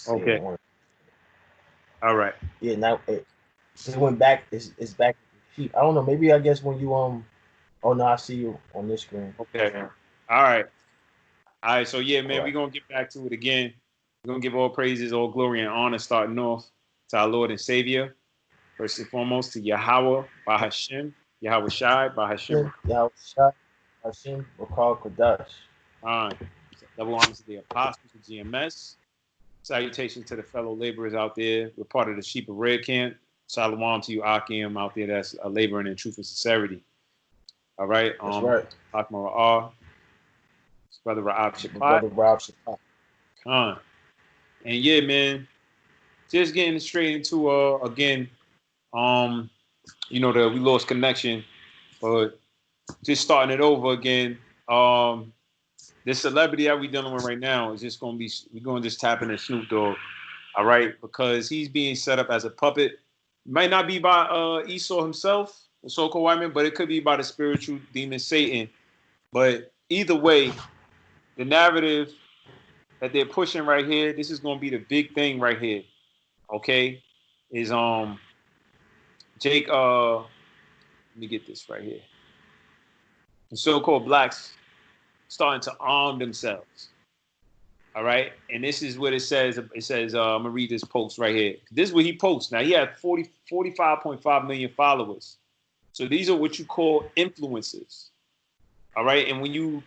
Okay. All right. Yeah, now it went back. It's back. I don't know. Maybe I guess when you Oh no, I see you on this screen. Okay. All right. All right. So yeah, All man, we're right. gonna get back to it again. We're gonna give all praises, all glory, and honor, starting off to our Lord and Savior. First and foremost, to Yahweh, Bahashem, Yahweh Shai, Bahashem, Hashem, Yahweh Shai, Hashem, Rakal Kodash. Rakhan. Double honors to the apostles of GMS. Salutations to the fellow laborers out there. We're part of the Sheep of Red Camp. Shalom to you, Akim, out there that's laboring in truth and sincerity. All right. That's right. Akmar Ra'ah, his brother Ra'ab My Shapat, brother Rob Shapat. Khan. And yeah, man, just getting straight into again, um, we lost connection, but just starting it over again. This celebrity that we dealing with right now is just gonna be we're gonna just tap into Snoop Dogg, all right, because he's being set up as a puppet. Might not be by Esau himself, the so-called white man, but it could be by the spiritual demon Satan. But either way, the narrative that they're pushing right here, this is gonna be the big thing right here. Okay, is Jake let me get this right here. The so-called blacks starting to arm themselves. All right. And this is what it says. It says, I'm going to read this post right here. This is what he posts. Now, he had 45.5 million followers. So these are what you call influencers. All right. And when you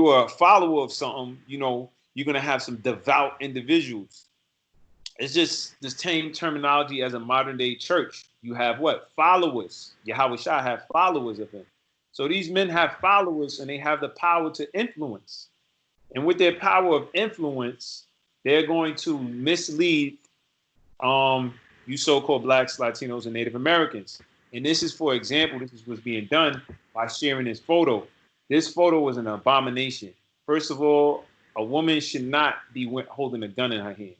are a follower of something, you're going to have some devout individuals. It's just the same terminology as a modern day church. You have what? Followers. Yahweh Shah have followers of him. So these men have followers and they have the power to influence. And with their power of influence, they're going to mislead you so-called blacks, Latinos, and Native Americans. And this is, for example, this is what's being done by sharing this photo. This photo was an abomination. First of all, a woman should not be holding a gun in her hand.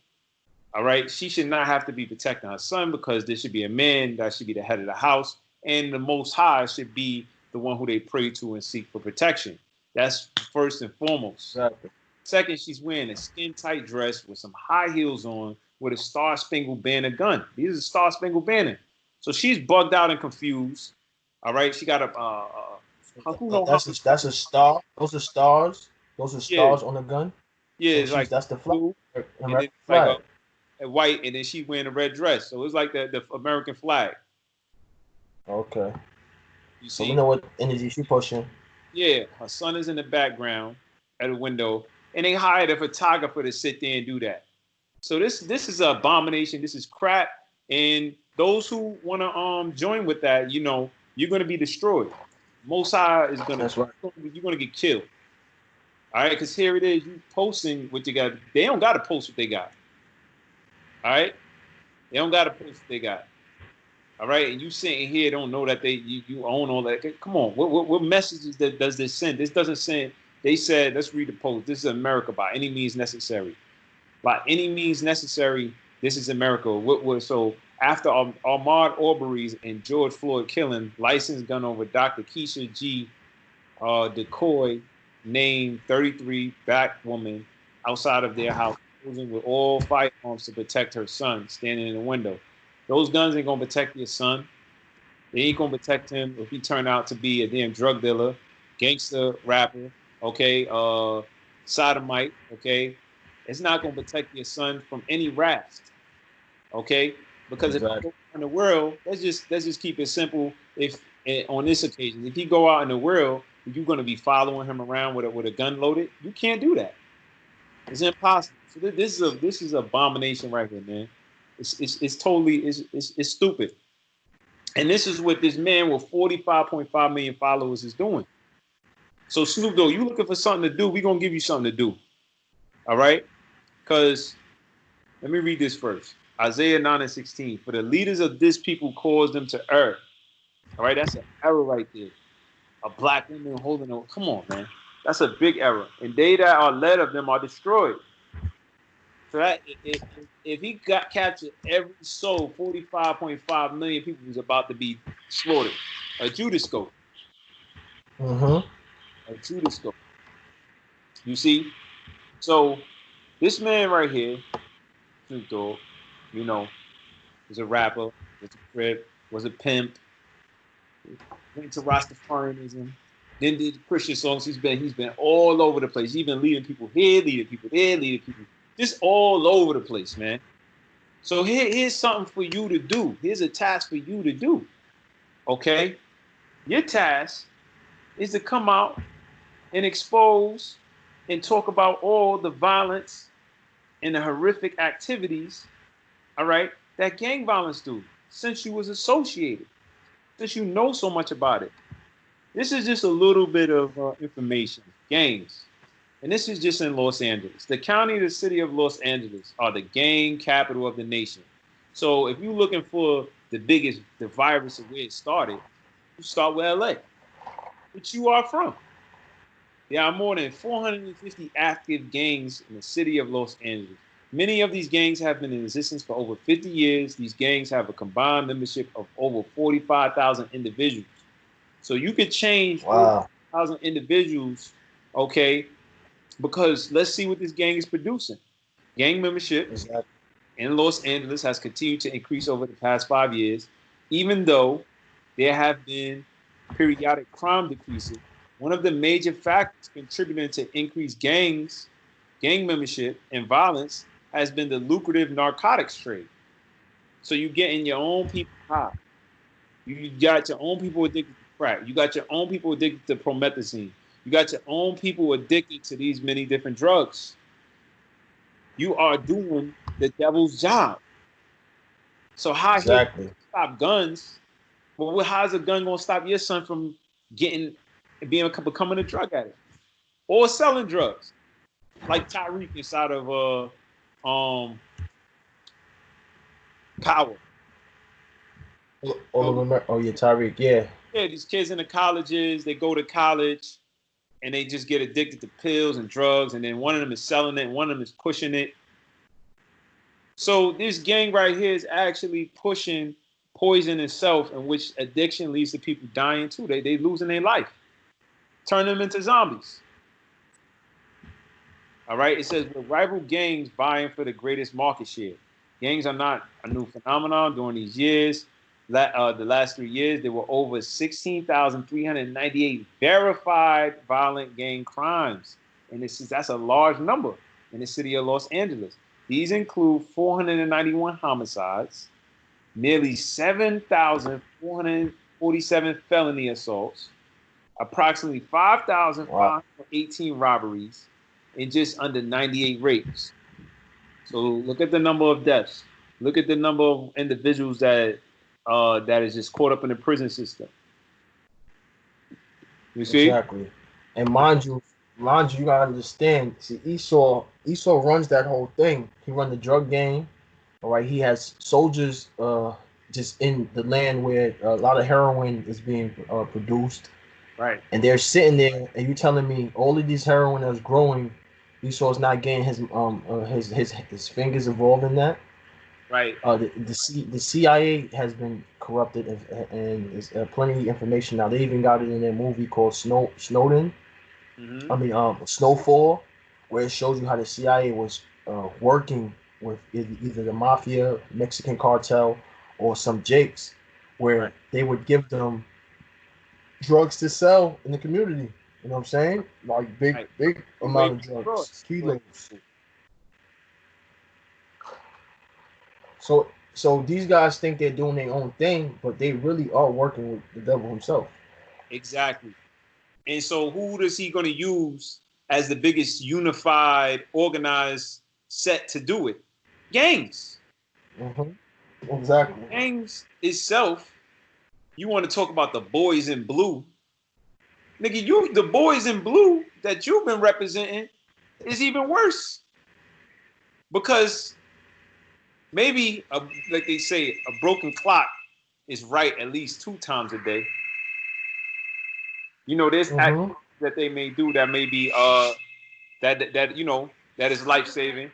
All right? She should not have to be protecting her son because there should be a man that should be the head of the house. And the Most High should be the one who they pray to and seek for protection. That's first and foremost. Exactly. Second, she's wearing a skin-tight dress with some high heels on with a Star-Spangled Banner gun. These are Star-Spangled Banner. So she's bugged out and confused. All right, she got a who know how? That's a star. Those are stars. Those are Yeah, stars on the gun. yeah, So it's like that's the flag, blue, and then American like flag. a white, and then she wearing a red dress. So it's like the American flag. Okay. You So we see? know what energy she pushing. Yeah, her son is in the background at a window, and they hired a photographer to sit there and do that. So this is an abomination. This is crap. And those who want to join with that, you're gonna be destroyed. Most High is gonna That's right. you're gonna get killed. All right, because here it is, you posting what you got. They don't gotta post what they got. All right, they don't gotta post what they got. All right, and you sitting here don't know that you own all that. Come on, what messages does this send? This doesn't send. They said, let's read the post. This is America by any means necessary. By any means necessary, this is America. So after Ahmaud Arbery's and George Floyd killing, licensed gun over Dr. Keisha G. Decoy, named 33 black woman outside of their house, posing with all firearms to protect her son, standing in the window. Those guns ain't gonna protect your son. They ain't gonna protect him if he turn out to be a damn drug dealer, gangster rapper, okay, sodomite, okay. It's not gonna protect your son from any raft, okay. Because if he Exactly. go out in the world, let's just keep it simple. If on this occasion, if he go out in the world, you're gonna be following him around with a gun loaded. You can't do that. It's impossible. So this is an abomination right here, man. It's totally it's stupid. And this is what this man with 45.5 million followers is doing. So Snoop Dogg, you looking for something to do? We're gonna give you something to do. All right? Because let me read this first. Isaiah 9 and 16. For the leaders of this people cause them to err. All right, that's an error right there. A black woman holding a come on, man. That's a big error. And they that are led of them are destroyed. So that if he got captured every soul, 45.5 million people was about to be slaughtered. A Judas scope. Mm-hmm. A Judas scope. You see? So this man right here, Snoop Dogg, you know, was a rapper, was a crip, was a pimp, went to Rastafarianism, then did Christian songs. He's been all over the place. He's been leading people here, leading people there, leading people just all over the place, man. So here's something for you to do. Here's a task for you to do. Okay, your task is to come out and expose and talk about all the violence and the horrific activities, all right, that gang violence do, since you was associated, since you know so much about it. This is just a little bit of information. Gangs. And this is just in Los Angeles. The county and the city of Los Angeles are the gang capital of the nation. So if you're looking for the virus of where it started, you start with LA, which you are from. There are more than 450 active gangs in the city of Los Angeles. Many of these gangs have been in existence for over 50 years. These gangs have a combined membership of over 45,000 individuals. So you could change Wow. 45,000 individuals, okay, because let's see what this gang is producing. Gang membership Exactly. in Los Angeles has continued to increase over the past 5 years, even though there have been periodic crime decreases. One of the major factors contributing to increased gang membership, and violence has been the lucrative narcotics trade. So you getting your own people high. You got your own people addicted to crack. You got your own people addicted to promethazine. You got your own people addicted to these many different drugs. You are doing the devil's job. So how he Exactly. stop guns? Well, how's a gun gonna stop your son from getting becoming a drug addict or selling drugs like Tyreek inside of Power? All So, of them. Oh yeah, Tyreek. Yeah. yeah, these kids in the colleges, they go to college and they just get addicted to pills and drugs, and then one of them is selling it, and one of them is pushing it. So this gang right here is actually pushing poison itself, in which addiction leads to people dying too. They losing their life, turn them into zombies. All right. It says with rival gangs vying for the greatest market share. Gangs are not a new phenomenon during these years. The last 3 years, there were over 16,398 verified violent gang crimes. And that's a large number in the city of Los Angeles. These include 491 homicides, nearly 7,447 felony assaults, approximately Wow. 5,518 robberies, and just under 98 rapes. So look at the number of deaths. Look at the number of individuals that is just caught up in the prison system. You see? Exactly. And mind you, gotta understand. See, Esau runs that whole thing. He run the drug game. All right. He has soldiers just in the land where a lot of heroin is being produced, Right, and they're sitting there, and you telling me all of these heroin that's growing, Esau's not getting his fingers involved in that. right. The CIA has been corrupted, and there's plenty of information now. They even got it in their movie called Snowden. Mm-hmm. I mean, Snowfall, where it shows you how the CIA was working with either the mafia, Mexican cartel, or some jakes, Right, where they would give them drugs to sell in the community. You know what I'm saying? Like big, right. big You amount wait of drugs, across. kilos. So these guys think they're doing their own thing, but they really are working with the devil himself. Exactly. And so who is he going to use as the biggest unified, organized set to do it? Gangs. Hmm. Exactly. Gangs itself, you want to talk about the boys in blue. Nigga, the boys in blue that you've been representing is even worse. Because maybe, like they say, a broken clock is right at least 2 times a day. There's acts Hmm. that they may do that may be that is life saving.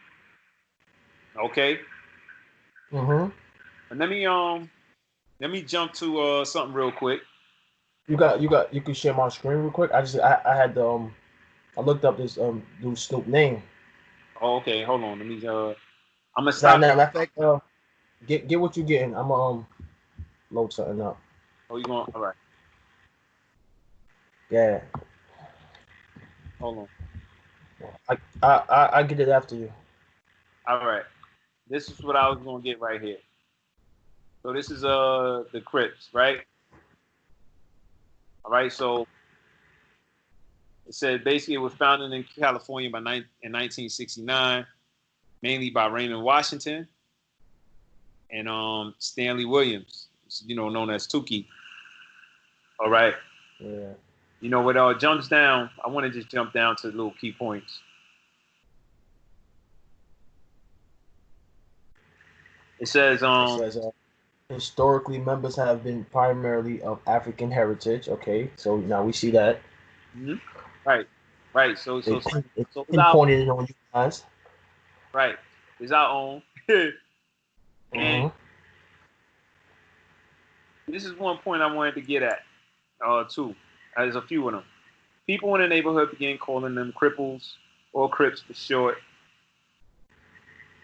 Okay. Hmm. And let me jump to something real quick. You can share my screen real quick. I had I looked up this dude Snoop name. Oh, okay, hold on. I'm gonna Now, stop. now, matter of fact, get what you getting. I'm load something up. Oh, you going? All right. Yeah, Hold on. I get it after you. All right. This is what I was gonna get right here. So this is the Crips, right? All right. So it said basically it was founded in California in 1969, mainly by Raymond Washington and Stanley Williams, known as Tukey. All right. Yeah. What jumps down, I want to just jump down to little key points. It says It says historically members have been primarily of African heritage. Okay, so now we see that mhm. Right, right. So they so so it so it's our pinpointed it on you guys. right. It's our own. And Mm-hmm. this is one point I wanted to get at, too. There's a few of them. People in the neighborhood began calling them cripples or Crips for short.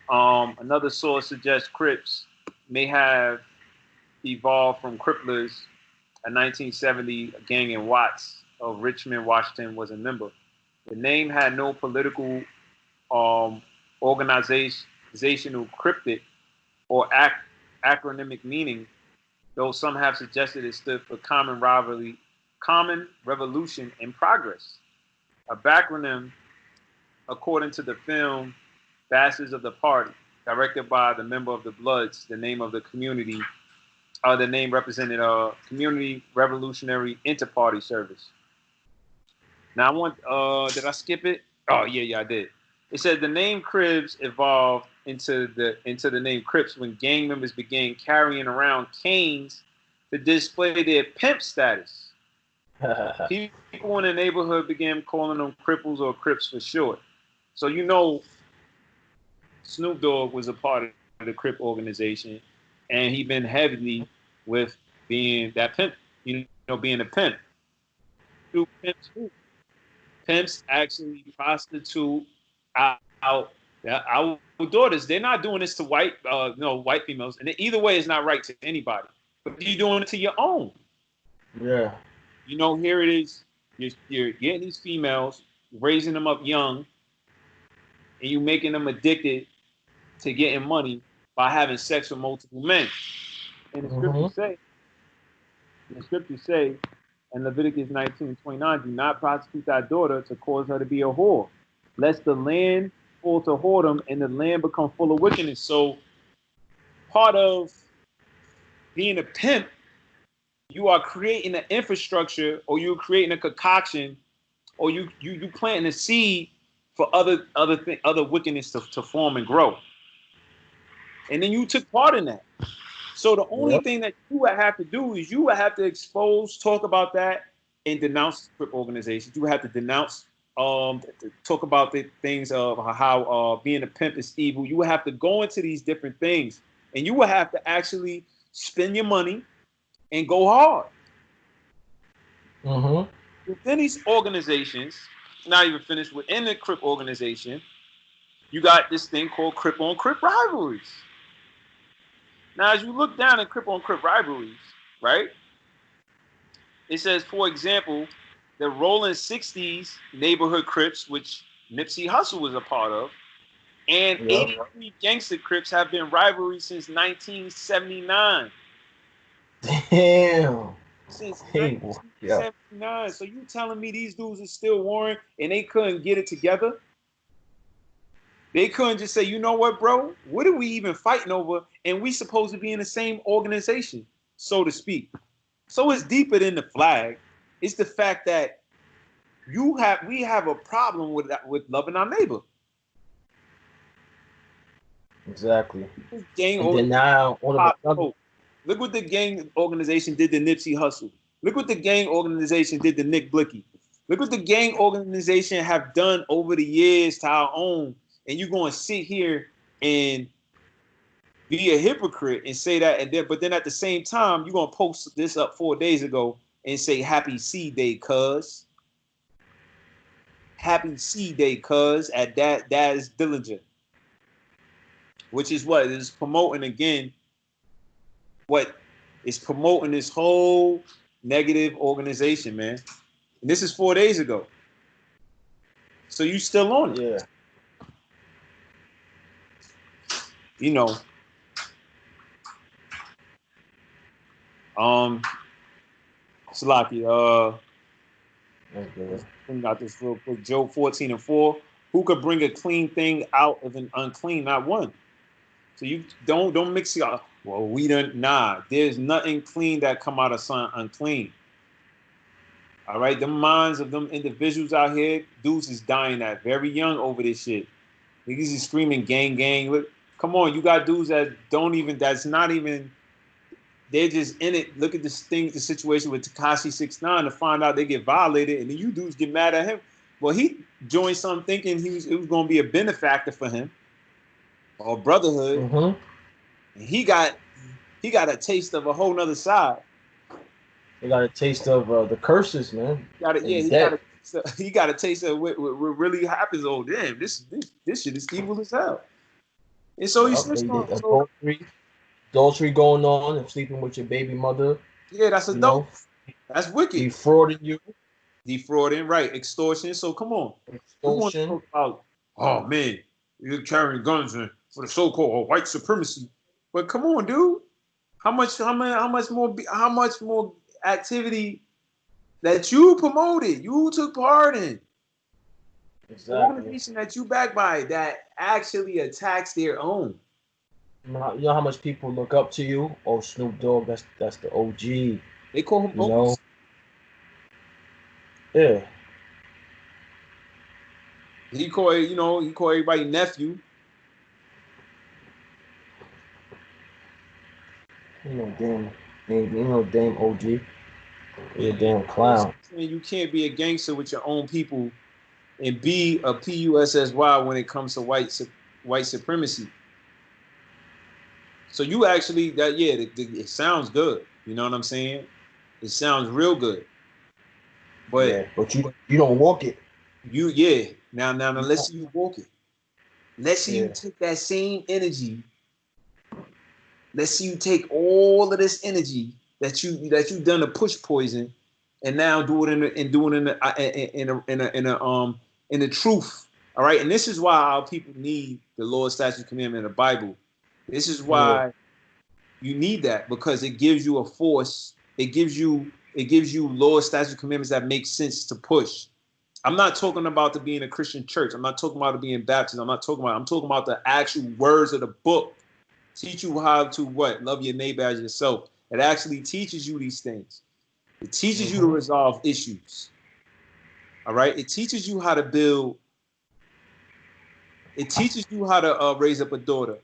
Another source suggests Crips may have evolved from Cripplers, a 1970 gang in Watts of Richmond, Washington, was a member. The name had no political um, organizational cryptic or acronymic meaning, though some have suggested it stood for common rivalry, common revolution and progress. A backronym, according to the film Bastards of the Party, directed by the member of the Bloods, the name of the community, the name represented a community revolutionary inter-party service. Now I want, did I skip it? Oh yeah, I did. It said the name Cribs evolved into the name Crips when gang members began carrying around canes to display their pimp status. People in the neighborhood began calling them cripples or Crips for short. So Snoop Dogg was a part of the Crip organization, and he been heavily with being that pimp, being a pimp. Snoop pimps who? Pimps actually prostitute out our daughters. They're not doing this to white females, and either way is not right to anybody. But you're doing it to your own. Yeah. Here it is. You're getting these females, raising them up young, and you making them addicted to getting money by having sex with multiple men. And the Mm-hmm. scriptures say, in Leviticus 19:29, do not prostitute thy daughter to cause her to be a whore, lest the land fall to whoredom and the land become full of wickedness. So part of being a pimp, you are creating an infrastructure, or you're creating a concoction, or you planting a seed for other wickedness to form and grow. And then you took part in that. So the only Yep. thing that you would have to do is you would have to talk about that, and denounce Crip organizations. You would have to denounce, talk about the things of how being a pimp is evil. You would have to go into these different things, and you would have to actually spend your money and go hard. Mm-hmm. Within these organizations, not even finished, within the Crip organization, you got this thing called Crip on Crip rivalries. Now, as you look down at Crip on Crip rivalries, right? It says, for example, the Rolling 60s neighborhood Crips, which Nipsey Hussle was a part of, and Yep. 83 Gangster Crips have been rivalries since 1979. Damn. Since Hey. Yeah. 1979. So you telling me these dudes are still warring and they couldn't get it together? They couldn't just say, you know what, bro? What are we even fighting over? And we supposed to be in the same organization, so to speak. So it's deeper than the flag. It's the fact that we have a problem with loving our neighbor. Exactly. This gang And then organization, now all of a sudden. look what the gang organization did to Nipsey Hussle. Look what the gang organization did to Nick Blicky. Look what the gang organization have done over the years to our own. And you're going to sit here and be a hypocrite and say that, but then at the same time, you're going to post this up 4 days ago and say Happy C Day, cuz. Happy C Day, cuz, at that is Dillinger. which is what is promoting again. What is promoting this whole negative organization, man. And this is 4 days ago. So you still on it. Yeah. You know. Salaki, Okay. let's bring out this real quick. Job 14:4. Who could bring a clean thing out of an unclean? Not one. So you don't mix it up. Well, we don't there's nothing clean that come out of something unclean. All right, the minds of them individuals out here, dudes is dying at very young over this shit. Niggas is screaming gang gang. Look, come on, you got dudes that don't even that's not even they're just in it. Look at this thing, the situation with Tekashi 6ix9ine to find out they get violated, and then you dudes get mad at him. Well, he joined something thinking it was going to be a benefactor for him or brotherhood, Mm-hmm. and he got a taste of a whole nother side. They got a taste of the curses, man. And death. He got a taste of what really happens. Oh damn, this shit is evil as hell. And so he switched They on. So adultery going on, and sleeping with your baby mother. yeah, that's You know, adult. That's wicked. defrauding you, Defrauding, right? Extortion. So come on, we want to extortion. talk about. Oh man, you're carrying guns for the so-called white supremacy. But come on, dude. How much more activity that you promoted, you took part in, the Exactly. organization that you backed by that actually attacks their own. You know how much people look up to you? Oh, Snoop Dogg, that's the OG. They call him You OG. know, yeah. He call everybody nephew. Damn OG. You're a damn clown. You can't be a gangster with your own people and be a PUSSY when it comes to white supremacy. So you actually it sounds good. You know what I'm saying? It sounds real good. But Yeah, but you don't walk it. Now let's see you walk it. Let's see you Yeah. take that same energy. Let's see you take all of this energy that you've done to push poison, and now do it in the truth. All right, and this is why our people need the Lord, statute, commandment, and the Bible. This is why you need that, because it gives you a force. It gives you Lord, statute, commandments that make sense to push. I'm not talking about to be in a Christian church. I'm not talking about to be in Baptist. I'm talking about the actual words of the book. Teach you how to what? Love your neighbor as yourself. It actually teaches you these things. It teaches you to resolve issues. All right. It teaches you how to build. It teaches you how to raise up a daughter.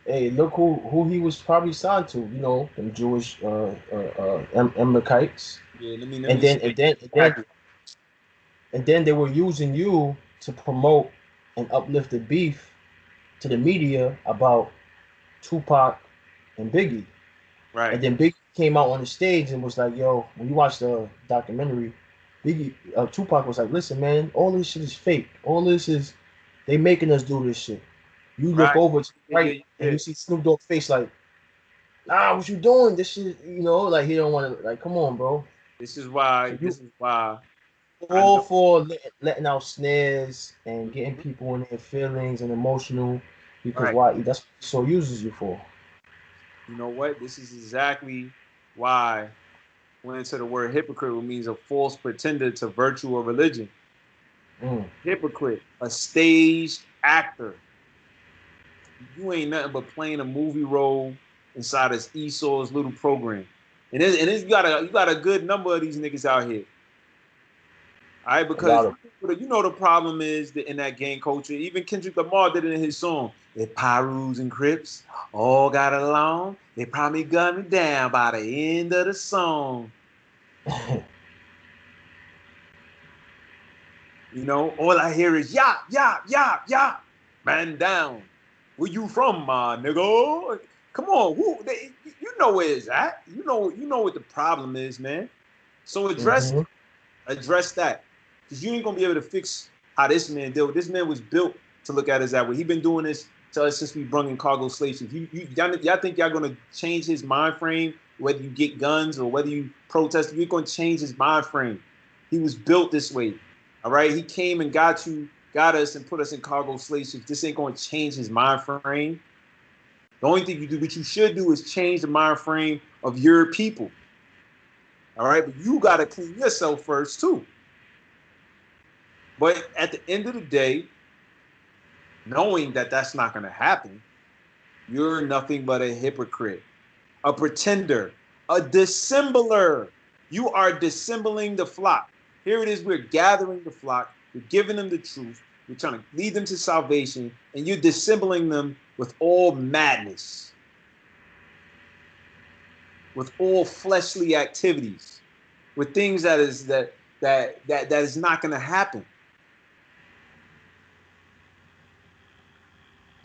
Hey, look who he was probably signed to. You know, them Jewish Amalekites. Yeah. Let me And then see. and then and then and then they were using you to promote and uplift the beef to the media about Tupac and Biggie. Right. And then Biggie came out on the stage and was like, "Yo, when you watch the documentary, Tupac was like, listen, man, all this shit is fake. All this is they making us do this shit. You look Right. over to the right and you see Snoop Dogg's face like, nah, what you doing? This shit, like he don't want to, like, come on, bro. This is why. I All know. for letting out snares and getting people in their feelings and emotional because Right. why? That's what so uses you for. You know what? This is exactly why went into the word hypocrite, which means a false pretender to virtue or religion. Hypocrite, a staged actor. You ain't nothing but playing a movie role inside of Esau's little program. You got a good number of these niggas out here. All right, because you know the problem is that in that gang culture, even Kendrick Lamar did it in his song. The Pyrus and Crips all got along. They probably got me down by the end of the song. You know, all I hear is yop, yop, yop, yop. Man down. Where you from, my nigga? Come on, you know where it's at. You know what the problem is, man. So address that. Because you ain't gonna be able to fix how this man dealt. This man was built to look at it that way. He been doing this to us since we brung in cargo slave ships. Y'all think y'all gonna change his mind frame? Whether you get guns or whether you protest, you're gonna change his mind frame. He was built this way. All right. He came and got us and put us in cargo slave ships. This ain't gonna change his mind frame. The only thing you do, what you should do, is change the mind frame of your people. All right, but you got to clean yourself first too. But at the end of the day, knowing that that's not going to happen, you're nothing but a hypocrite, a pretender, a dissembler. You are dissembling the flock. Here it is, we're gathering the flock, we're giving them the truth, we're trying to lead them to salvation, and you're dissembling them with all madness, with all fleshly activities, with things that is not going to happen.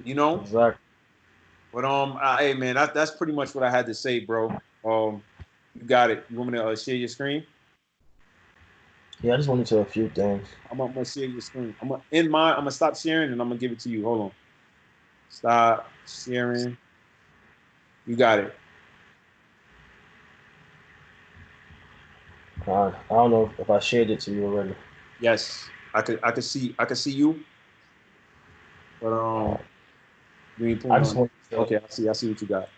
You know. Exactly. But hey man, that's pretty much what I had to say, bro. You got it. You want me to share your screen? Yeah, I just wanted to a few things. I'm gonna share your screen. I'm gonna stop sharing and I'm gonna give it to you. Hold on. Stop sharing. You got it. I don't know if I shared it to you already. Yes, I could see you. But you ain't putting I it just on. want to. Okay, I see what you got.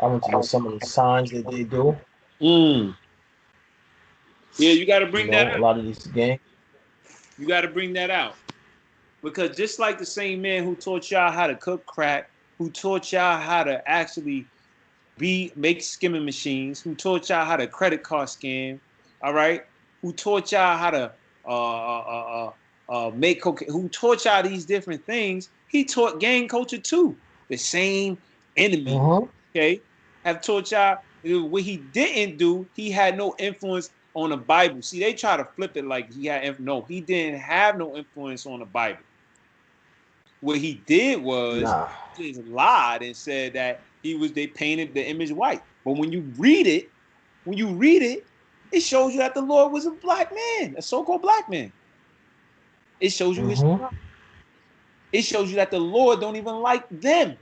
I want to know some of the signs that they do. Yeah, you got to You bring that know, a out. lot of these games. You got to bring that out. Because just like the same man who taught y'all how to cook crack, who taught y'all how to actually make skimming machines, who taught y'all how to credit card scam, all right, who taught y'all how to make cocaine, who taught y'all these different things, he taught gang culture too. The same enemy, okay, have taught y'all. What he didn't do, he had no influence on the Bible. See, they try to flip it like he had. No, he didn't have no influence on the Bible. What he did was Nah. he just lied and said that they painted the image white. But when you read it, it shows you that the Lord was a black man, a so-called black man. It shows you his. It shows you that the Lord don't even like them.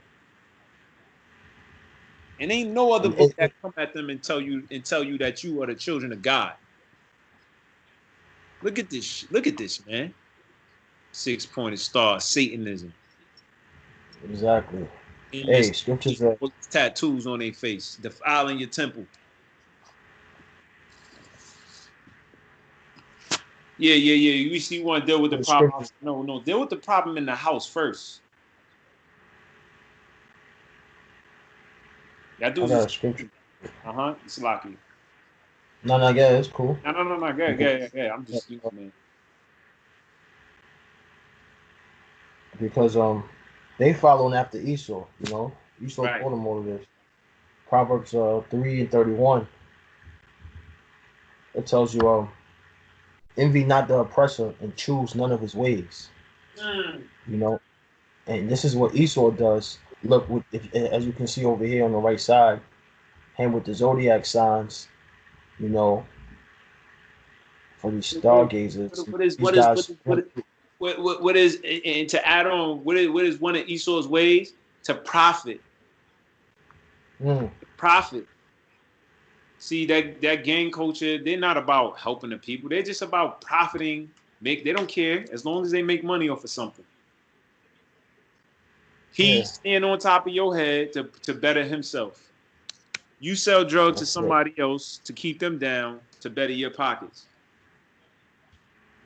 And ain't no other book that come at them and tell you that you are the children of God. Look at this. Look at this, man. 6-pointed star, Satanism. Exactly. In Hey, this scriptures tattoos on their face, defiling your temple. Yeah. You see, you want to deal with the problem. No, deal with the problem in the house first. That dude's I got a scripture. It's lucky. No, yeah, it's cool. No. Yeah. I'm just, man. Because they following after Esau. You know, Esau Right. told them all of this. Proverbs 3:31. It tells you envy not the oppressor and choose none of his ways. You know, and this is what Esau does. Look, as you can see over here on the right side, him with the zodiac signs. You know, for these stargazers, these guys. What is, and to add on, what is one of Esau's ways? To profit. Profit. See, that gang culture, they're not about helping the people. They're just about profiting. They don't care as long as they make money off of something. He's staying on top of your head to better himself. You sell drugs to somebody else to keep them down to better your pockets.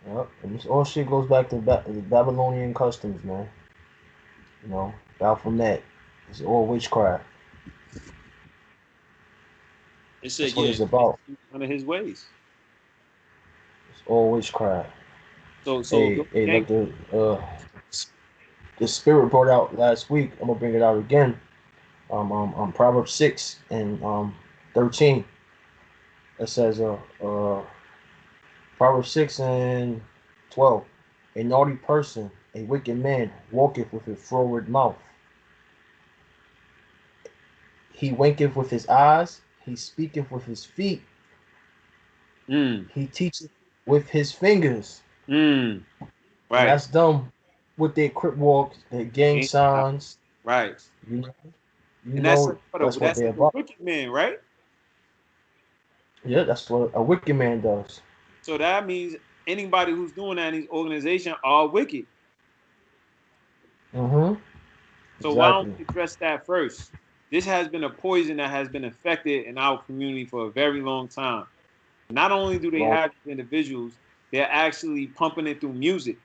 Yep, and this all shit goes back to the Babylonian customs, man. You know, out from that, it's all witchcraft. It said, That's what it's about. One of his ways. It's all witchcraft. So Look, the spirit brought out last week. I'm gonna bring it out again. Proverbs 6 and 13. It says, Proverbs 6 and 12. A naughty person, a wicked man, walketh with a froward mouth. He winketh with his eyes. He speaketh with his feet. Mm. He teacheth with his fingers. Mm. And Right. that's them with their crip walks, their gang Ain't- uh, signs. Right. You know, And that's that's what that's they're like a about. wicked man, right? Yeah, that's what a wicked man does. So that means anybody who's doing that in these organizations are wicked. Mm-hmm. So why don't Exactly. we address that first? This has been a poison that has been affected in our community for a very long time. Not only do they Long. have these individuals, they're actually pumping it through music.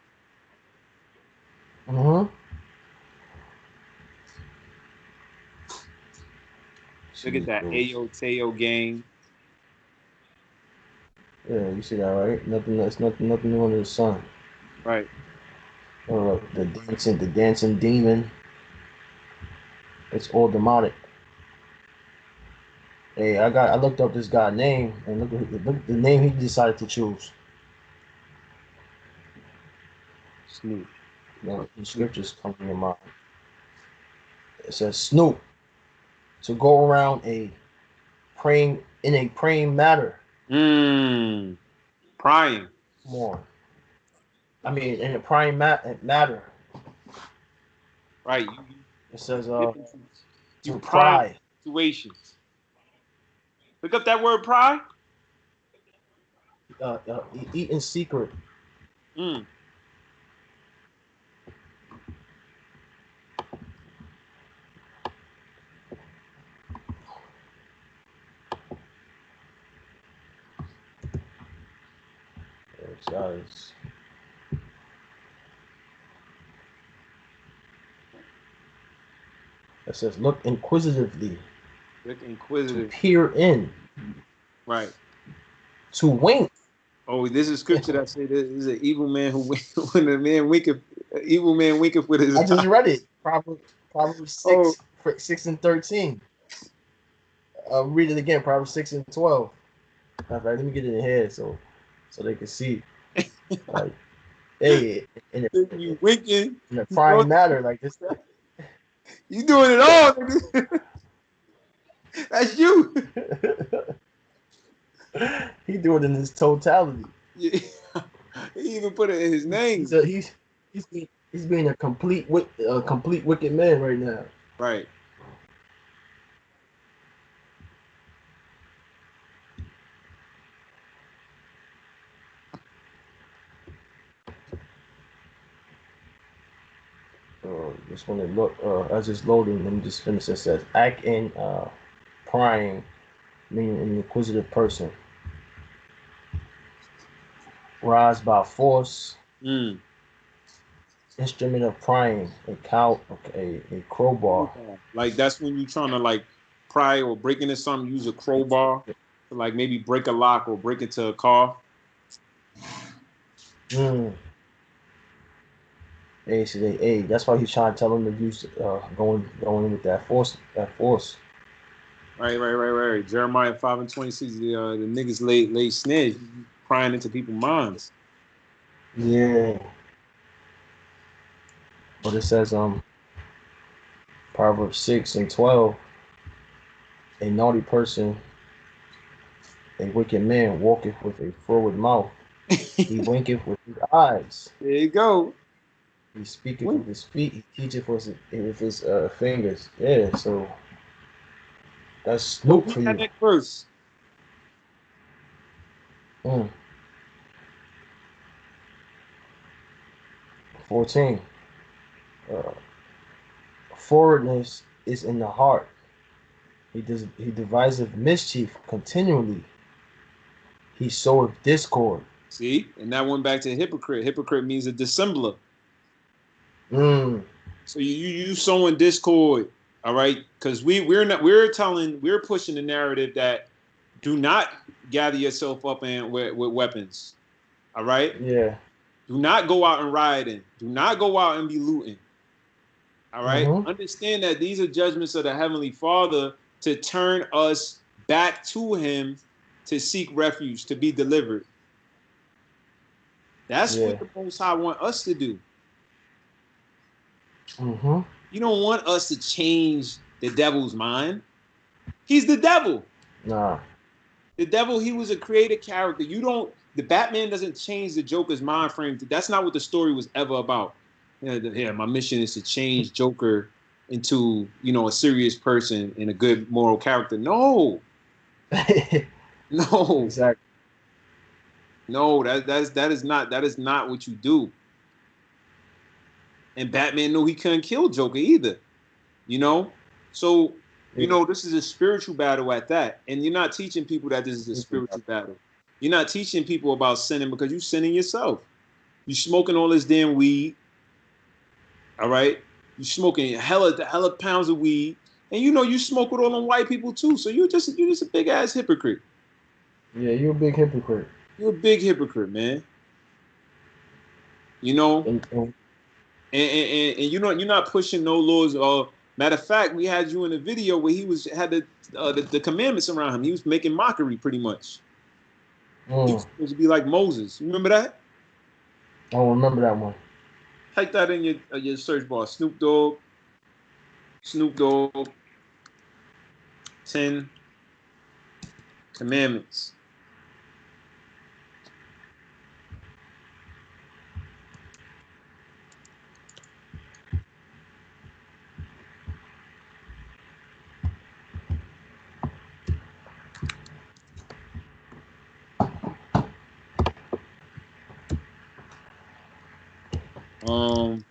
Mm-hmm. Look at See, that those. Ayo Teo gang. Yeah, you see that, right? Nothing. That's nothing new under the sun. Right. The dancing demon. It's all demonic. Hey, I looked up this guy's name and look the name he decided to choose. Snoop. You know, the scriptures come to your mind. It says Snoop to go around a praying in a praying matter. Mmm. Prying. More. I mean, in a praying matter. Right. It says You to pry pry. situations. Look up that word pry. Eat in secret. Mm. It says look inquisitively, Look to inquisitive. peer in, Right. to wink. Oh, this is scripture that said this is an evil man who when a man winketh, evil man winketh with his I eye. just read it. Proverbs Oh, 6 and 13. Read it again. Proverbs 6 and 12. Matter of fact, let me get it in here so they can see. Like, hey, you winking. in a You know, prime matter like this, you doing it all, nigga. That's you. he do it in his totality. Yeah. He even put it in his He's name. a he's being a complete wicked man right now. Right. Just when it look as it's loading, let me just finish. It says act in prying, meaning an inquisitive person. Rise by force, Mm. instrument of prying, a crowbar. Like that's when you trying to like pry or break into something, use a crowbar to like maybe break a lock or break into a car. Mm. Hey, that's why he's trying to tell him to use going in with that force. That force. Right. Jeremiah 5:26. The niggas lay snares, prying into people's minds. Yeah. But it says Proverbs 6 and 12. A naughty person, a wicked man, walketh with a forward mouth. He There winketh with his eyes. you go. He speaketh Wink. with his feet. He teacheth with his fingers. Yeah, so that's So Snoop read for that you. next verse. Mm. 14. Uh, Forwardness is in the heart. He deviseth mischief continually. He soweth discord. See, and that went back to hypocrite. Hypocrite means a dissembler. Mm. So you sowing discord, all right? Because we're pushing the narrative that do not gather yourself up and with weapons, all right? Yeah. Do not go out and rioting. Do not go out and be looting. All right. Mm-hmm. Understand that these are judgments of the Heavenly Father to turn us back to Him to seek refuge, to be delivered. That's what Yeah. the Most High want us to do. Mm-hmm. You don't want us to change the devil's mind. He's the devil. Nah. The devil, he was a created character. The Batman doesn't change the Joker's mind frame. That's not what the story was ever about. Yeah, my mission is to change Joker into, a serious person and a good moral character. No, no, Exactly. no. That is not what you do. And Batman knew he couldn't kill Joker either. You know, so Yeah. this is a spiritual battle at that, and you're not teaching people that this is a spiritual battle. You're not teaching people about sinning because you're sinning yourself. You smoking all this damn weed, all right? You smoking hella pounds of weed, and you smoke with all them white people too. So you're just a big ass hypocrite. Yeah, you're a big hypocrite. You're a big hypocrite, man. You know, And and you're not pushing no laws. Matter of fact, we had you in a video where he had the commandments around him. He was making mockery, pretty much. He was supposed to be like Moses. You remember that? I don't remember that one. Type that in your search bar. Snoop Dogg, 10 Commandments. Um,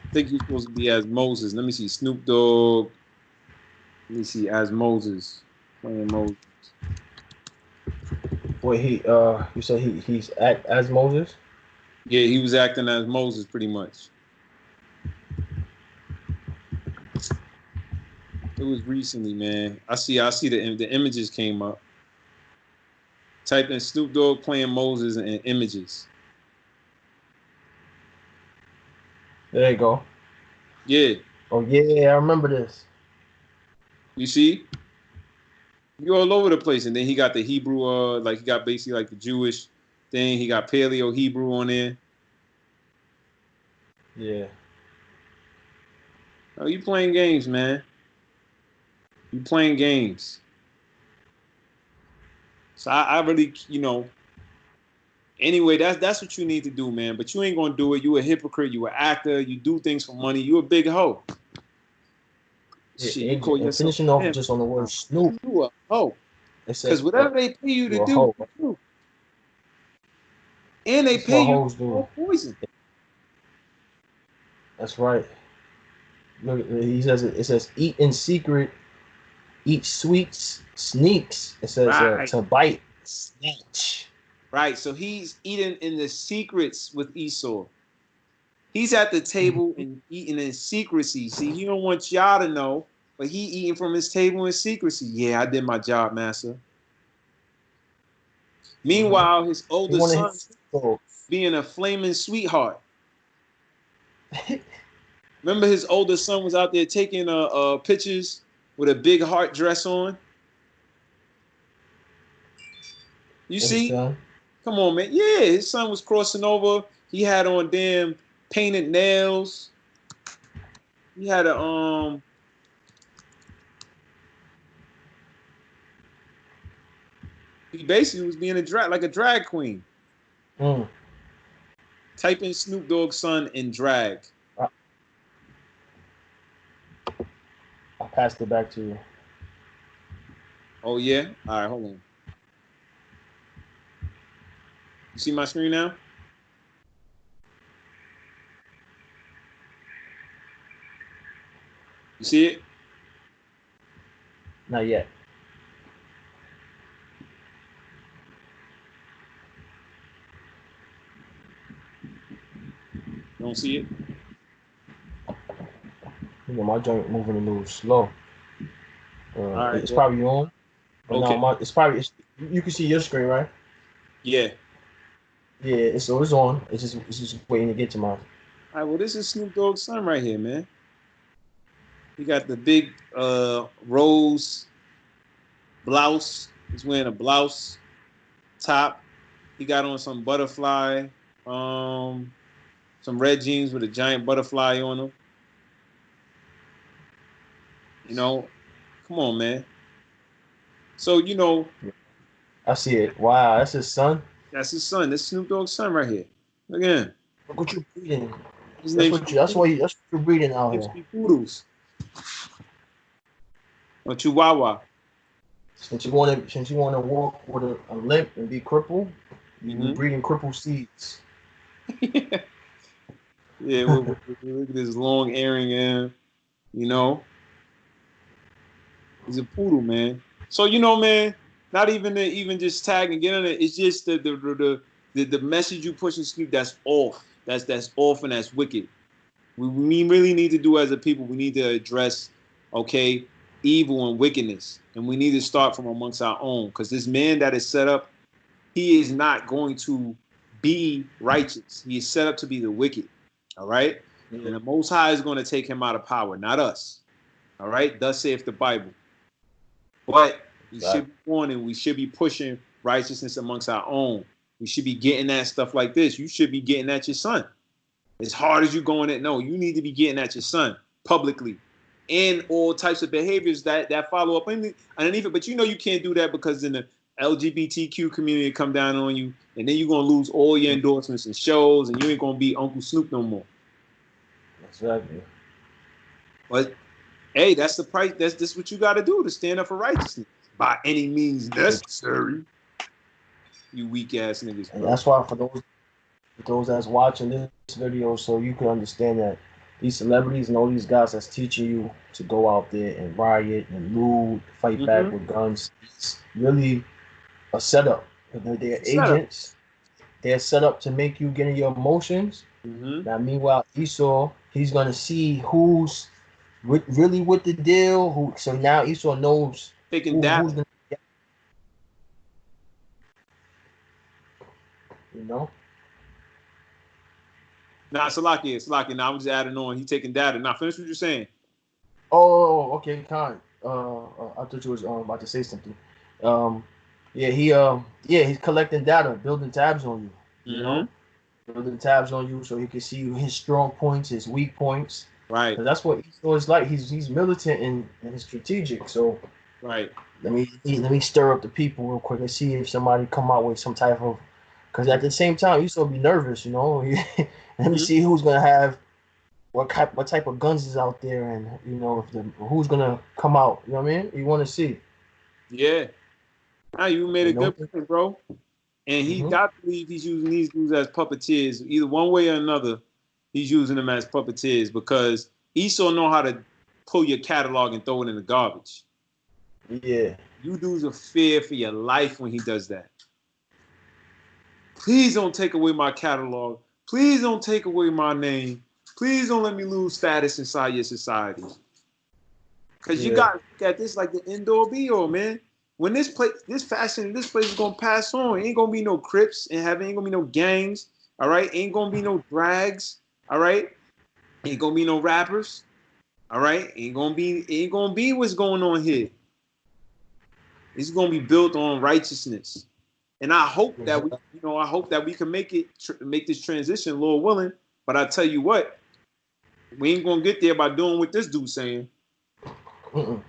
I think you're supposed to be as Moses. Let me see. Snoop Dogg. Let me see. As Moses. Playing Moses. Wait, you said he's act as Moses? Yeah, he was acting as Moses pretty much. It was recently, man. I see the images came up. Type in Snoop Dogg playing Moses and images. There you go. Yeah. Oh yeah, I remember this. You see? You all over the place. And then he got the Hebrew, like he got basically like the Jewish thing. He got Paleo Hebrew on there. Yeah. Oh, you playing games, man. You playing games. So I really, anyway, that's what you need to do, man. But you ain't gonna do it. You a hypocrite. You an actor. You do things for money. You a big hoe. Yeah, Shit, you call and yourself finishing off a just on the word Snoop, You a hoe. it says Because whatever they pay you to you're a do, hoe. you do. And they That's pay what you hoes do. for poison. That's right. Look, he says it says eat in secret, eat sweets, sneaks. It says Right. to bite, snatch. Right. So he's eating in the secrets with Esau. He's at the Mhm. table and eating in secrecy. See, he don't want y'all to know, but he eating from his table in secrecy. Yeah, I did my job, master. Meanwhile, his He older wanted son his so being a flaming sweetheart. Remember his older son was out there taking pictures with a big heart dress on? You his see? son. Come on, man. Yeah, his son was crossing over. He had on damn painted nails. He had he basically was being like a drag queen. Mm. Type in Snoop Dogg's son in drag. I, I passed it back to you. Oh yeah? All right, hold on. You see my screen now? You see it? Not yet. You don't see it? My joint moving a little slow. All right, It's well, probably on. But now okay. you can see your screen, right? Yeah. Yeah, it's on. It's just waiting to get to mine. All right, well, this is Snoop Dogg's son right here, man. He got the big rose blouse. He's wearing a blouse top. He got on some butterfly, some red jeans with a giant butterfly on them. You know, come on, man. So I see it. Wow, that's his son. that's his son. That's Snoop Dogg's son right here. Look at him. Look what you're breeding. His That's name's what you. That's what you're breeding out here. Poodles or Chihuahua. Since you wanna walk with a limp and be crippled, you're breeding crippled seeds. Yeah, look at this long earring in. You know, he's a poodle, man. So man, not even even just tag and get on it. It's just the message you pushing Snoop that's off. That's off and that's wicked. We really need to do as a people. We need to address, okay, evil and wickedness, and we need to start from amongst our own. Because this man that is set up, he is not going to be righteous. He is set up to be the wicked. All right, and the Most High is going to take him out of power, not us. All right, thus saith the Bible. But we should be warning. We should be pushing righteousness amongst our own. We should be getting at stuff like this. You should be getting at your son. As hard as you going at, no, you need to be getting at your son publicly, and all types of behaviors that follow up underneath it. But you can't do that because in the LGBTQ community come down on you, and then you're gonna lose all your endorsements and shows, and you ain't gonna be Uncle Snoop no more. Exactly. But hey, that's the price. This what you got to do to stand up for righteousness by any means necessary. You weak ass niggas. And that's why for those that's watching this video, so you can understand that these celebrities and all these guys that's teaching you to go out there and riot and loot, fight back with guns, it's really a setup. They're agents. They're set up to make you get in your emotions. Now, meanwhile, Esau, he's gonna see who's really with the deal. So now Esau knows who's gonna. Nah, Salaki. Now I'm just adding on. He taking data. Now finish what you're saying. Oh, okay, Khan. I thought you was about to say something. He's collecting data, building tabs on you. You know, building tabs on you so he can see his strong points, his weak points. Right. That's what Esau is like. He's militant and strategic. So right. Let me stir up the people real quick and see if somebody come out with some type of. Because at the same time, Esau be nervous. Let me see who's gonna have what type of guns is out there, and who's gonna come out. You know what I mean? You want to see. Yeah. Now you made a good point, bro. And he got to believe he's using these dudes as puppeteers, either one way or another. He's using them as puppeteers because Esau know how to pull your catalog and throw it in the garbage. Yeah. You dudes are fear for your life when he does that. Please don't take away my catalog. Please don't take away my name. Please don't let me lose status inside your society. Because you got to look at this like the indoor be-all, man. When this fashion in this place is going to pass on, ain't going to be no Crips in heaven. Ain't going to be no gangs, all right? Ain't going to be no drags, all right? Ain't going to be no rappers, all right? Ain't going to be what's going on here. It's going to be built on righteousness. And I hope that we can make this transition, Lord willing. But I tell you what, we ain't gonna get there by doing what this dude's saying. So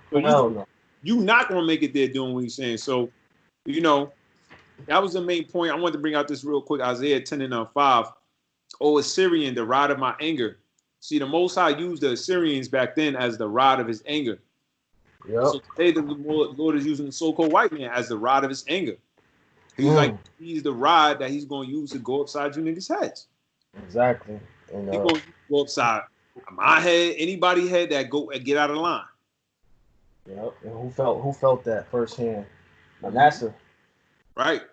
you not gonna make it there doing what he's saying. So, that was the main point. I wanted to bring out this real quick. Isaiah 10:5. Oh, Assyrian, the rod of my anger. See, the Most High used the Assyrians back then as the rod of his anger. Yep. So today the Lord is using the so-called white man as the rod of his anger. He's the rod that he's going to use to go upside you niggas' heads. Exactly. He's going to go upside my head, anybody's head that get out of line. Yep. And who felt that firsthand? Manasseh. Right.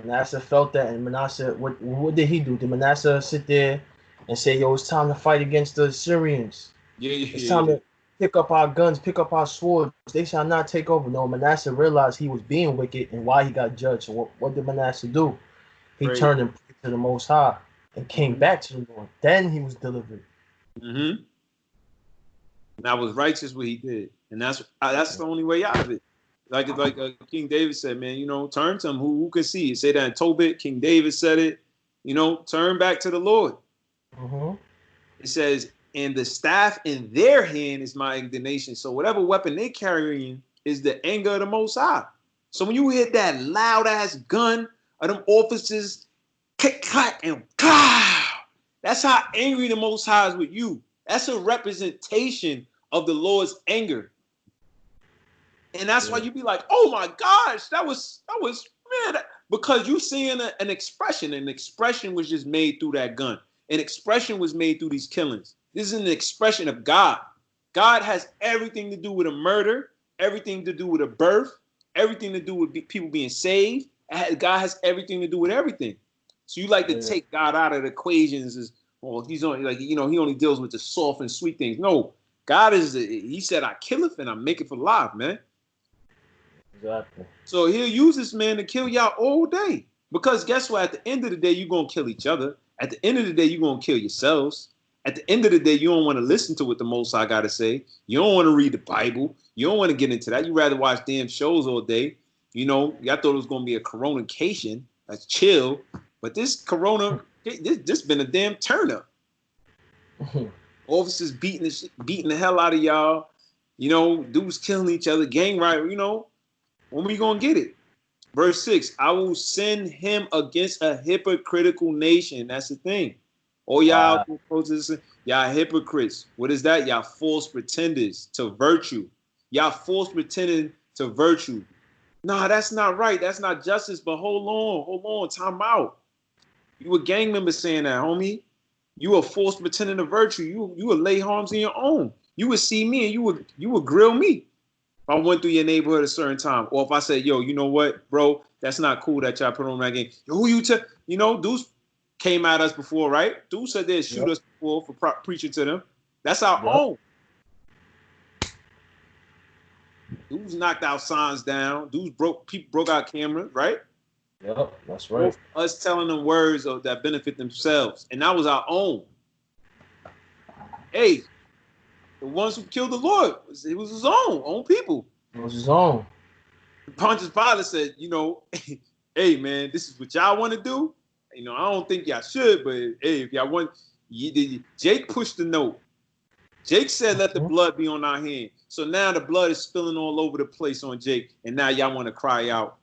Manasseh felt that, and Manasseh, what did he do? Did Manasseh sit there and say, "Yo, it's time to fight against the Assyrians. It's time to pick up our guns, pick up our swords. They shall not take over." No, Manasseh realized he was being wicked and why he got judged. So what did Manasseh do? He turned and prayed to the Most High and came back to the Lord. Then he was delivered. That was righteous what he did, and that's the only way out of it. like King David said, man, turn to him. Who can see? Say that in Tobit. King David said it. Turn back to the Lord. Mm-hmm. It says, and the staff in their hand is my indignation. So whatever weapon they carrying is the anger of the Most High. So when you hit that loud ass gun of them officers, click, clack, and claw, that's how angry the Most High is with you. That's a representation of the Lord's anger. And that's why you be like, oh my gosh, that was man, because you seeing an expression. An expression was just made through that gun. An expression was made through these killings. This is an expression of God. God has everything to do with a murder, everything to do with a birth, everything to do with people being saved. God has everything to do with everything. So you like to take God out of the equations as, well, he's only he only deals with the soft and sweet things. No, God he said, I killeth and I make it for life, man. Exactly. So he'll use this man to kill y'all all day. Because guess what? At the end of the day, you're going to kill each other. At the end of the day, you're going to kill yourselves. At the end of the day, you don't want to listen to what the Most High got to say. You don't want to read the Bible. You don't want to get into that. You rather watch damn shows all day. Y'all thought it was going to be a coronation. That's chill. But this corona, this been a damn turn up. Officers beating the hell out of y'all. Dudes killing each other. Gang riot, when we gonna get it? Verse 6, I will send him against a hypocritical nation. That's the thing. Oh, y'all, y'all hypocrites. What is that? Y'all false pretenders to virtue. Y'all false pretending to virtue. Nah, that's not right. That's not justice. But hold on, time out. You a gang member saying that, homie. You a false pretending to virtue. You would lay harms in your own. You would see me and you would grill me. If I went through your neighborhood at a certain time, or if I said, yo, you know what, bro, that's not cool that y'all put on that game. Yo, who you tell? Dudes came at us before, right? Dudes said they'd shoot us before for preaching to them. That's our own. Dudes knocked out signs down. Dudes broke out cameras, right? Yep, that's right. Us telling them words that benefit themselves. And that was our own. Hey, the ones who killed the Lord, it was his own people. It was his own. Pontius Pilate said, hey, man, this is what y'all want to do. I don't think y'all should, but hey, if y'all want, Jake pushed the note. Jake said, let the blood be on our hand. So now the blood is spilling all over the place on Jake, and now y'all want to cry out,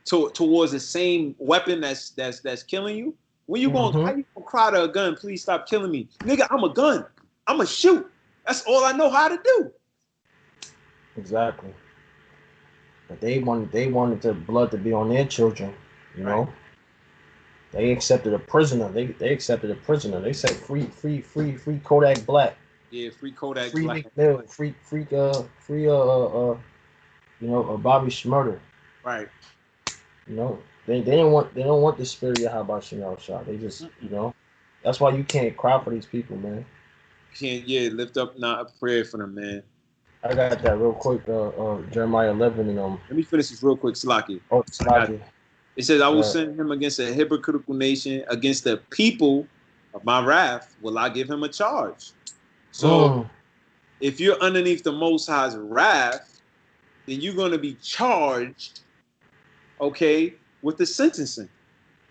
towards the same weapon that's killing you. When you going, how you gonna cry to a gun? Please stop killing me, nigga. I'm a gun. I'm a shoot. That's all I know how to do. Exactly. But they wanted the blood to be on their children, know. They accepted a prisoner. They accepted a prisoner. They said free Kodak Black. Yeah, free Kodak free Black. McMill, free Bobby Schmurder. Right. They don't want the spirit of Habashim shot. They just that's why you can't cry for these people, man. Can't lift up not a prayer for them, man. I got that real quick. Jeremiah 11 and Let me finish this real quick, Slaki. Oh, Slaki. It says, I will send him against a hypocritical nation, against the people of my wrath will I give him a charge. So if you're underneath the Most High's wrath, then you're going to be charged, with the sentencing.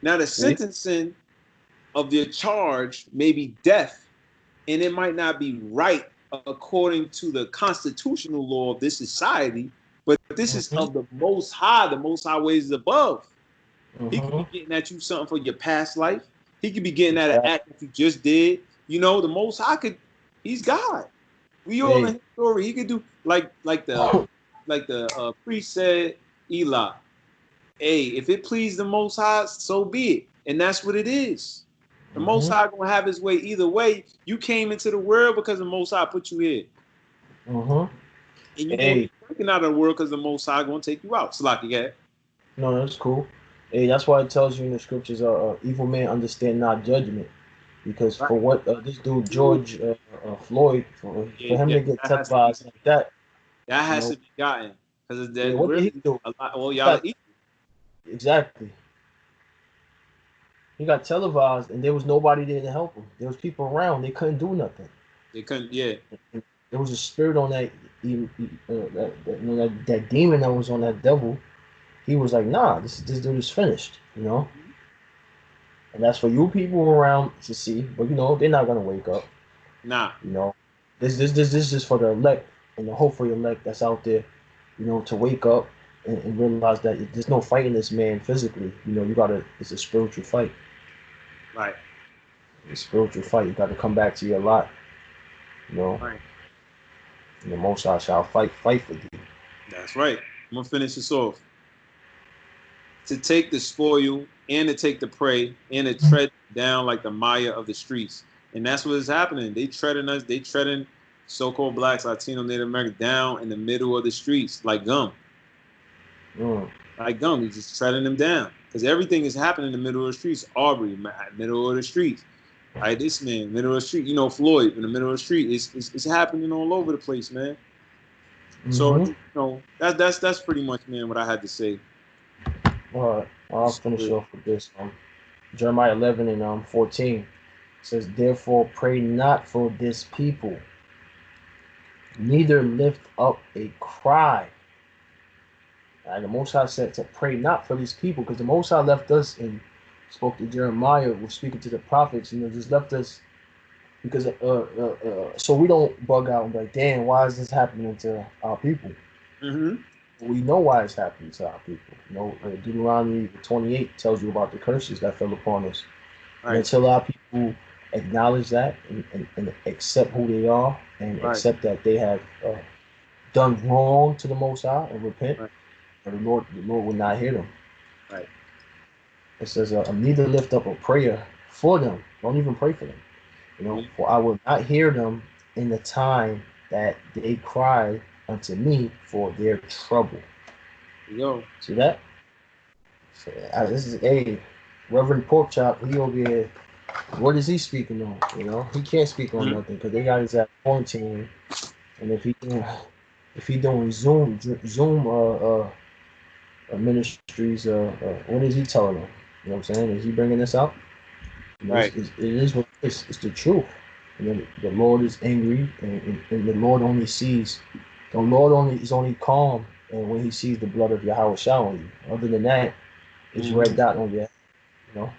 Now, the sentencing of your charge may be death, and it might not be right according to the constitutional law of this society, but this is of the Most High. The Most High ways is above. He could be getting at you something for your past life. He could be getting at an act that you just did. The Most High he's God. We all in his story. He could do like the priest said, Eli. Hey, if it please the Most High, so be it. And that's what it is. The Most High gonna have his way either way. You came into the world because the Most High put you here. And you're gonna be taken out of the world because the Most High gonna take you out. Slaki, yeah. No, that's cool. Hey, that's why it tells you in the scriptures, evil man understand not judgment. Because for what this dude George Floyd, for him to get televised like that, has to be gotten because what did he do? Y'all eat. Exactly. He got televised, and there was nobody there to help him. There was people around; they couldn't do nothing. They couldn't, yeah. there was a spirit on that demon that was on that devil. He was like, nah, this dude is finished, you know. And that's for you people around to see, but you know they're not gonna wake up. Nah. You know, this is for the elect and the hopeful elect that's out there. You know, to wake up and realize that there's no fighting this man physically. You know, you gotta. It's a spiritual fight. Right. It's a spiritual fight. You got to come back to your lot. You know, Right. and the Most High shall fight for thee. That's right. I'm gonna finish this off. To take the spoil and to take the prey and to tread down like the Maya of the streets. And that's what is happening. They treading us, they treading so-called blacks, Latino, Native American down in the middle of the streets like gum. Mm. Like gum. He's just treading them down. Because everything is happening in the middle of the streets. Aubrey, middle of the streets. All right, this man, middle of the street. You know, Floyd, in the middle of the street. It's happening all over the place, man. So, Mm-hmm. you know, that's pretty much, man, what I had to say. All right, I'll finish off with this. Jeremiah 11 and 14 says, "Therefore pray not for this people, neither lift up a cry." And the Most High said to pray not for these people, because the Most High left us and spoke to Jeremiah, was speaking to the prophets, you know, just left us because so we don't bug out and be like, damn, why is this happening to our people? Mm-hmm. We know why it's happening to our people. You know, Deuteronomy 28 tells you about the curses that fell upon us. And Right, until our people acknowledge that and accept who they are and right, accept that they have done wrong to the Most High and repent, right, the Lord will not hear them. right. It says, neither lift up a prayer for them. Don't even pray for them. You know, Mm-hmm. for I will not hear them in the time that they cry unto me for their trouble. Yo. See that? So, this is a Reverend Porkchop. He over here. What is he speaking on? You know, he can't speak on Mm-hmm. nothing because they got his at quarantine. And if he doing Zoom ministries, what is he telling them? You know what I'm saying? Is he bringing this out? You know, Right. it is what it's the truth. And then the Lord is angry, and the Lord only sees. The Lord only is only calm, and when He sees the blood of Yahweh on you. Other than that, it's Mm-hmm. red dot on your head. You know.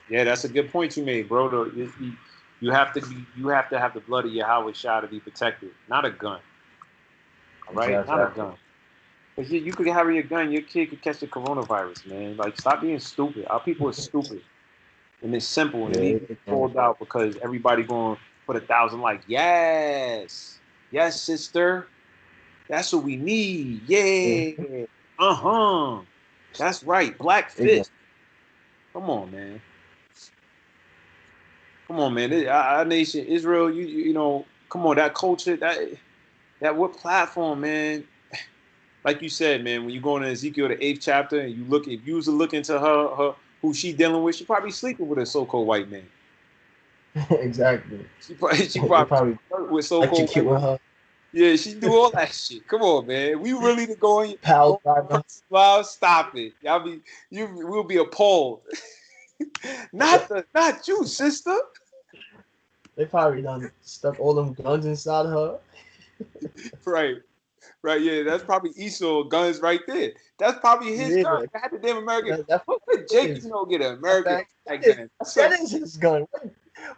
Yeah, that's a good point you made, bro. You have to have the blood of Yahweh Shah to be protected, not a gun. All right, not a Exactly. gun. Because you could have your gun, your kid could catch the coronavirus, man. Like, stop being stupid. Our people are stupid, and it's simple, and Yeah. it needs to be called out because everybody going to put 1,000 like, yes, yes, sister, that's what we need. Yeah, that's right. Black Ignorant. fist. Come on, man. Come on, man. Our nation, Israel. You know, come on. That culture, that what platform, man. Like you said, man. When you go into Ezekiel the 8th chapter and you look, if you was to look into her who she dealing with, she probably sleeping with a so-called white man. Exactly. She They probably probably with so-called electrocute white with man. her. Yeah, she do all that shit. Come on, man. We really to Pal go driver. Wow, stop it. Y'all be we'll be appalled. Not you, sister. They probably done stuck all them guns inside her. Right. Right, yeah, that's probably Esau guns right there. That's probably his Yeah, gun. I had the damn American. that's what What would it Jake, is. get an My American bad. flag gun? That's That some, is his gun.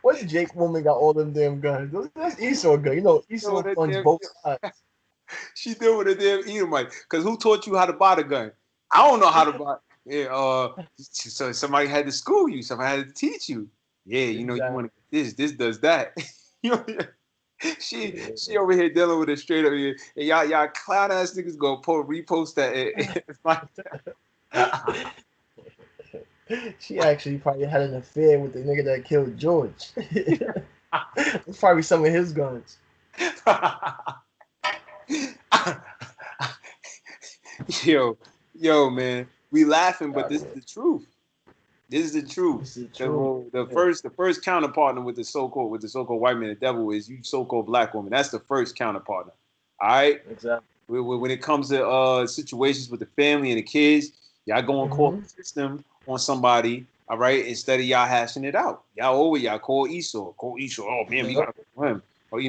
What Jake woman got all them damn guns? That's Esau gun. You know, deal Esau with a funds damn, both sides. she deal with a damn Edomite. Because who taught you how to buy the gun? I don't know how to buy. Yeah, so somebody had to school you. Somebody had to teach you. Yeah, you Exactly. want to this does that. You know, she Yeah. over here dealing with it straight up here, and y'all clown ass niggas gonna repost that. She actually probably had an affair with the nigga that killed George. It's probably some of his guns. yo, man, we laughing, but God, this is the truth. This is the truth. it's the The, truth. well, the Yeah. first the first counterpartner with the so-called white man, the devil, is you so-called black woman. That's the first counterpartner. All right. Exactly. When it comes to situations with the family and the kids, y'all go and call Mm-hmm. the system on somebody. All right, instead of y'all hashing it out, y'all call Esau. Call Esau. Oh man, we Yep. gotta call him. Or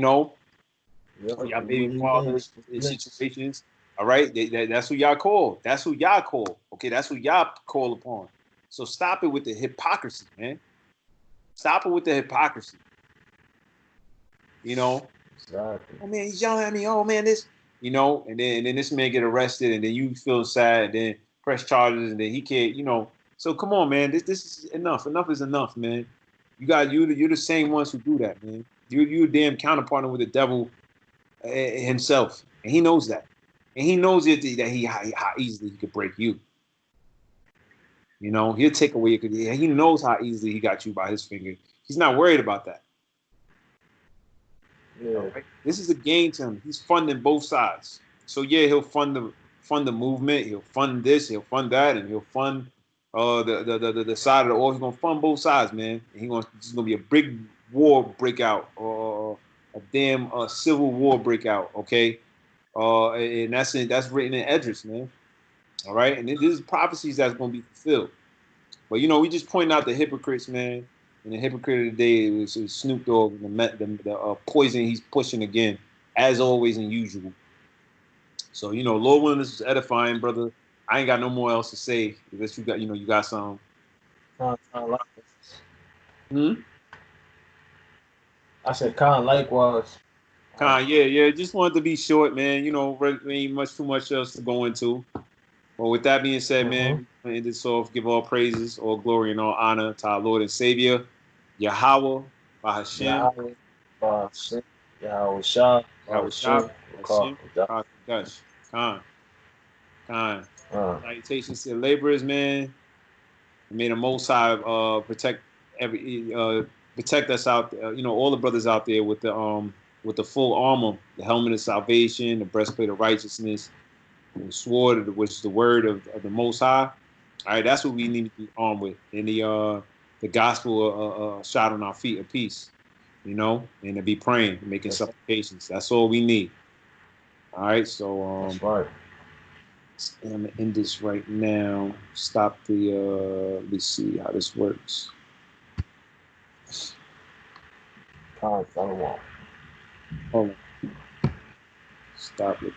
Yep, or y'all it baby really fathers is. in It is. situations. All right, that's who y'all call. That's who y'all call. Okay, that's who y'all call upon. So stop it with the hypocrisy, man. Stop it with the hypocrisy. You know, Exactly. oh man, he's yelling at me. Oh man, this, and then this man get arrested, and then you feel sad, and then press charges, and then he can't, So come on, man, this is enough. Enough is enough, man. You're the same ones who do that, man. You a damn counterpartner with the devil himself, and he knows that, and he knows it that how easily he could break you. He'll take away your. He knows how easily he got you by his finger. He's not worried about that. All Yeah. right. This is a gain to him. He's funding both sides. So yeah, he'll fund the movement. He'll fund this. He'll fund that, and he'll fund the side of the oil. He's gonna fund both sides, man. And there's gonna be a big war breakout or a damn civil war breakout. Okay, and that's written in Edris, man. All right, and this is prophecies that's gonna be fulfilled. But we just point out the hypocrites, man. And the hypocrite of the day was Snoop Dogg, the poison he's pushing again, as always and usual. So Lord willing, this is edifying, brother. I ain't got no more else to say because you got some. Likewise. Hmm? I said, kind likewise. Yeah. Just wanted to be short, man. Ain't much too much else to go into. Well, with that being said, Mm-hmm. man, we end this off. Give all praises, all glory, and all honor to our Lord and Savior, Yahweh, Bahashem. Yahweh, Shah, Yahweh Shah, Yahweh Shah, Shah, Hashem, Wakar, Gush, Khan, Khan. uh, Salutations to the laborers, man. May the Most High protect us out there. All the brothers out there with the full armor, the helmet of salvation, the breastplate of righteousness, and the sword, which is the word of the Most High. All right, that's what we need to be armed with, and the gospel shot on our feet of peace. And to be praying, making that's, supplications. That's all we need. All right, so that's right. I'm gonna end this right now. Stop the. Let's see how this works. Khan Shalom. Hold on. Stop it.